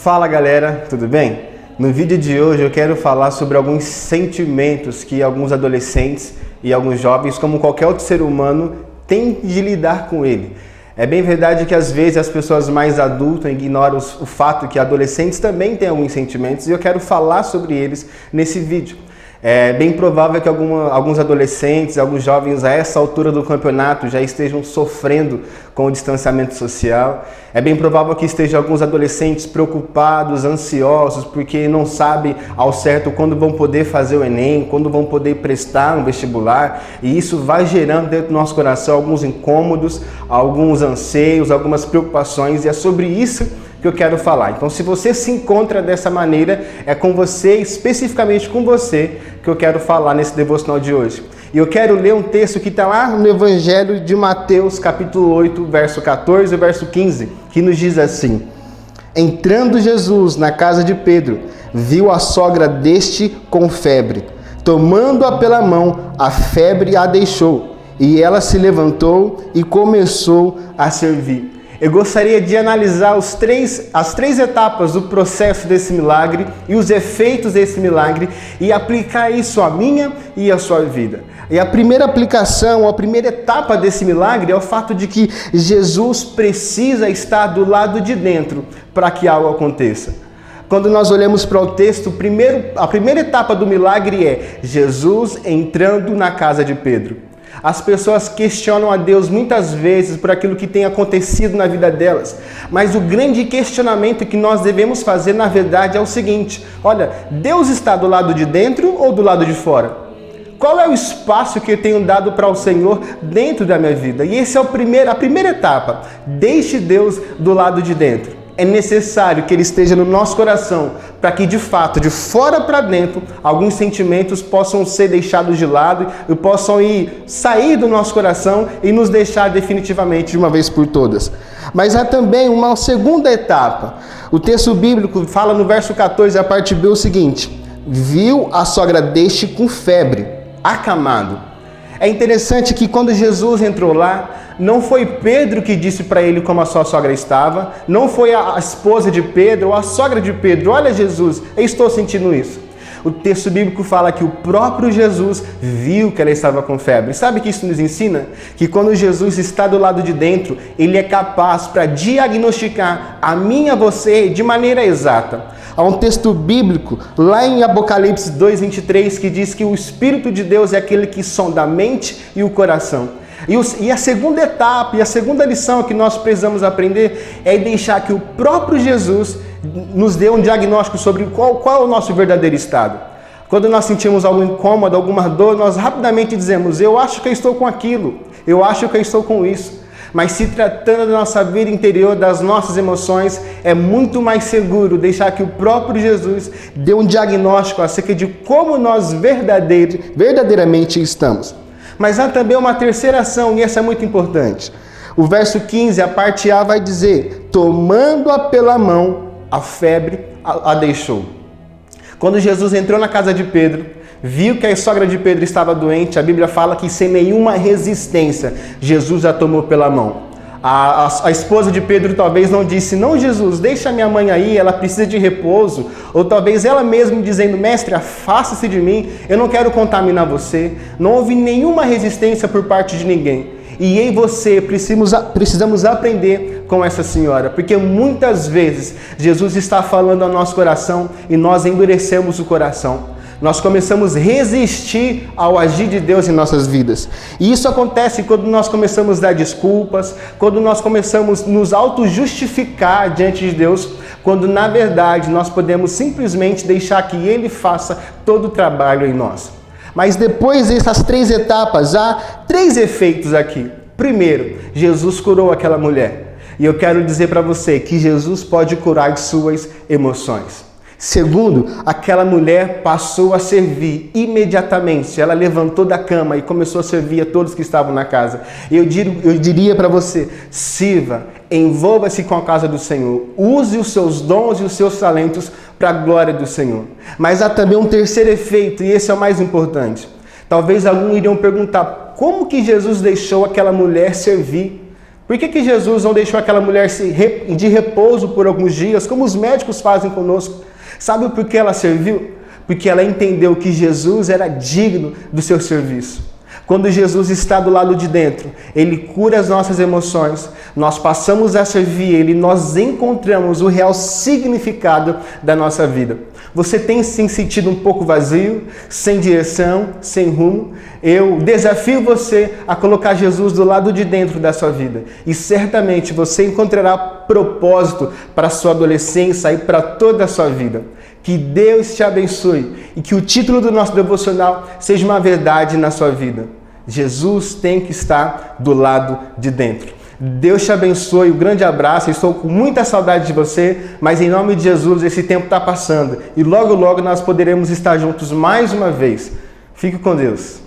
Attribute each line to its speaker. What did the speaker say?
Speaker 1: Fala galera, tudo bem? No vídeo de hoje eu quero falar sobre alguns sentimentos que alguns adolescentes e alguns jovens, como qualquer outro ser humano, têm de lidar com ele. É bem verdade que às vezes as pessoas mais adultas ignoram o fato que adolescentes também têm alguns sentimentos e eu quero falar sobre eles nesse vídeo. É bem provável que alguns adolescentes, alguns jovens a essa altura do campeonato já estejam sofrendo com o distanciamento social. É bem provável que estejam alguns adolescentes preocupados, ansiosos, porque não sabem ao certo quando vão poder fazer o Enem, quando vão poder prestar um vestibular. E isso vai gerando dentro do nosso coração alguns incômodos, alguns anseios, algumas preocupações. E é sobre isso que eu quero falar. Então, se você se encontra dessa maneira, é com você, especificamente com você, que eu quero falar nesse devocional de hoje. E eu quero ler um texto que está lá no Evangelho de Mateus, capítulo 8, verso 14 e verso 15, que nos diz assim: Entrando Jesus na casa de Pedro, viu a sogra deste com febre. Tomando-a pela mão, a febre a deixou, e ela se levantou e começou a servir. Eu gostaria de analisar as três etapas do processo desse milagre e os efeitos desse milagre e aplicar isso à minha e à sua vida. E a primeira aplicação, a primeira etapa desse milagre é o fato de que Jesus precisa estar do lado de dentro para que algo aconteça. Quando nós olhamos para o texto, a primeira etapa do milagre é Jesus entrando na casa de Pedro. As pessoas questionam a Deus muitas vezes por aquilo que tem acontecido na vida delas. Mas o grande questionamento que nós devemos fazer, na verdade, é o seguinte: olha, Deus está do lado de dentro ou do lado de fora? Qual é o espaço que eu tenho dado para o Senhor dentro da minha vida? E essa é a primeira etapa. Deixe Deus do lado de dentro. É necessário que Ele esteja no nosso coração para que, de fato, de fora para dentro, alguns sentimentos possam ser deixados de lado e possam sair do nosso coração e nos deixar definitivamente de uma vez por todas. Mas há também uma segunda etapa. O texto bíblico fala no verso 14, a parte B, o seguinte: Viu a sogra deste com febre, acamado. É interessante que quando Jesus entrou lá, não foi Pedro que disse para ele como a sua sogra estava, não foi a esposa de Pedro ou a sogra de Pedro: olha Jesus, eu estou sentindo isso. O texto bíblico fala que o próprio Jesus viu que ela estava com febre. Sabe o que isso nos ensina? Que quando Jesus está do lado de dentro, Ele é capaz para diagnosticar a mim e a você de maneira exata. Há um texto bíblico lá em Apocalipse 2:23 que diz que o Espírito de Deus é aquele que sonda a mente e o coração. E a segunda etapa e a segunda lição que nós precisamos aprender é deixar que o próprio Jesus nos dê um diagnóstico sobre qual é o nosso verdadeiro estado. Quando nós sentimos algum incômodo, alguma dor, nós rapidamente dizemos: eu acho que eu estou com aquilo, eu acho que eu estou com isso. Mas se tratando da nossa vida interior, das nossas emoções, é muito mais seguro deixar que o próprio Jesus dê um diagnóstico acerca de como nós verdadeiramente estamos. Mas há também uma terceira ação, e essa é muito importante. O verso 15, a parte A, vai dizer: tomando-a pela mão, a febre a deixou. Quando Jesus entrou na casa de Pedro, viu que a sogra de Pedro estava doente, a Bíblia fala que sem nenhuma resistência, Jesus a tomou pela mão. A esposa de Pedro talvez não disse: não, Jesus, deixa minha mãe aí, ela precisa de repouso. Ou talvez ela mesma dizendo: mestre, afasta-se de mim, eu não quero contaminar você. Não houve nenhuma resistência por parte de ninguém. E eu e você precisamos aprender com essa senhora, porque muitas vezes Jesus está falando ao nosso coração e nós endurecemos o coração. Nós começamos a resistir ao agir de Deus em nossas vidas. E isso acontece quando nós começamos a dar desculpas, quando nós começamos a nos auto-justificar diante de Deus, quando na verdade nós podemos simplesmente deixar que Ele faça todo o trabalho em nós. Mas depois dessas três etapas, há três efeitos aqui. Primeiro, Jesus curou aquela mulher. E eu quero dizer para você que Jesus pode curar suas emoções. Segundo, aquela mulher passou a servir imediatamente. Ela levantou da cama e começou a servir a todos que estavam na casa. Eu diria para você: sirva, envolva-se com a casa do Senhor. Use os seus dons e os seus talentos para a glória do Senhor. Mas há também um terceiro efeito, e esse é o mais importante. Talvez alguns iriam perguntar: como que Jesus deixou aquela mulher servir Por que Jesus não deixou aquela mulher de repouso por alguns dias, como os médicos fazem conosco? Sabe por que ela serviu? Porque ela entendeu que Jesus era digno do seu serviço. Quando Jesus está do lado de dentro, Ele cura as nossas emoções, nós passamos a servir Ele, nós encontramos o real significado da nossa vida. Você tem se sentido um pouco vazio, sem direção, sem rumo? Eu desafio você a colocar Jesus do lado de dentro da sua vida. E certamente você encontrará propósito para a sua adolescência e para toda a sua vida. Que Deus te abençoe e que o título do nosso devocional seja uma verdade na sua vida. Jesus tem que estar do lado de dentro. Deus te abençoe, um grande abraço, eu estou com muita saudade de você, mas em nome de Jesus esse tempo está passando e logo logo nós poderemos estar juntos mais uma vez. Fique com Deus.